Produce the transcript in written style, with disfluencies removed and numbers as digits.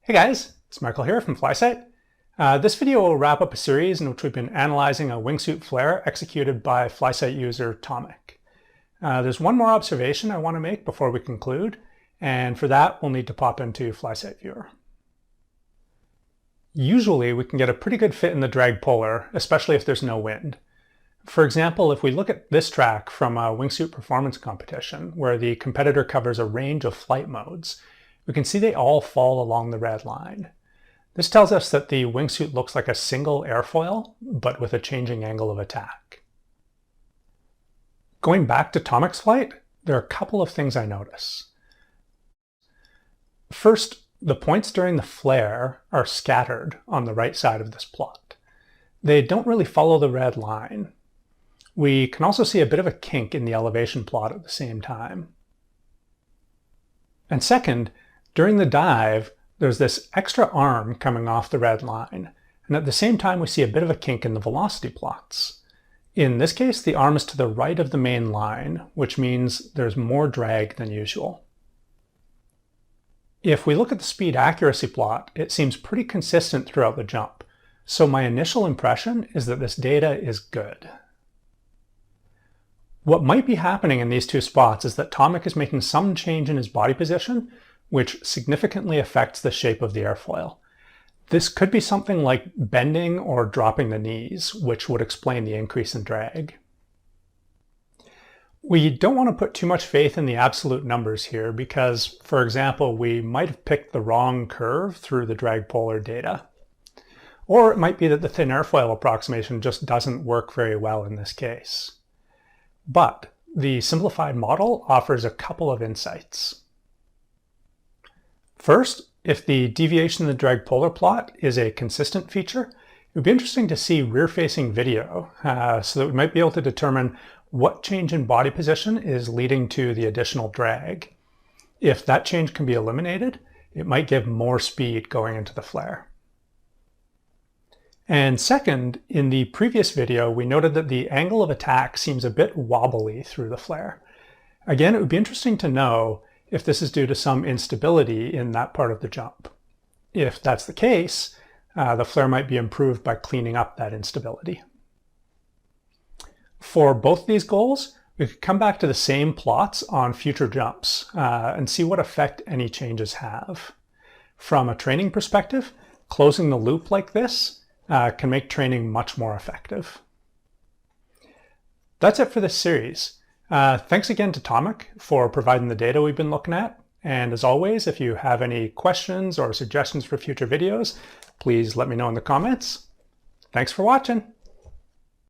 Hey guys, it's Michael here from FlySight. This video will wrap up a series in which we've been analyzing a wingsuit flare executed by FlySight user Tomic. There's one more observation I want to make before we conclude, and for that we'll need to pop into FlySight Viewer. Usually we can get a pretty good fit in the drag polar, especially if there's no wind. For example, if we look at this track from a wingsuit performance competition where the competitor covers a range of flight modes, we can see they all fall along the red line. This tells us that the wingsuit looks like a single airfoil, but with a changing angle of attack. Going back to Tomic's flight, there are a couple of things I notice. First, the points during the flare are scattered on the right side of this plot. They don't really follow the red line. We can also see a bit of a kink in the elevation plot at the same time. And second, during the dive, there's this extra arm coming off the red line, and at the same time we see a bit of a kink in the velocity plots. In this case, the arm is to the right of the main line, which means there's more drag than usual. If we look at the speed accuracy plot, it seems pretty consistent throughout the jump, so my initial impression is that this data is good. What might be happening in these two spots is that Tomic is making some change in his body position, which significantly affects the shape of the airfoil. This could be something like bending or dropping the knees, which would explain the increase in drag. We don't want to put too much faith in the absolute numbers here because, for example, we might have picked the wrong curve through the drag polar data. Or it might be that the thin airfoil approximation just doesn't work very well in this case. But the simplified model offers a couple of insights. First, if the deviation in the drag polar plot is a consistent feature, it would be interesting to see rear-facing video so that we might be able to determine what change in body position is leading to the additional drag. If that change can be eliminated, it might give more speed going into the flare. And second, in the previous video, we noted that the angle of attack seems a bit wobbly through the flare. Again, it would be interesting to know if this is due to some instability in that part of the jump. If that's the case, the flare might be improved by cleaning up that instability. For both these goals, we could come back to the same plots on future jumps and see what effect any changes have. From a training perspective, closing the loop like this can make training much more effective. That's it for this series. Thanks again to Tomic for providing the data we've been looking at. And as always, if you have any questions or suggestions for future videos, please let me know in the comments. Thanks for watching.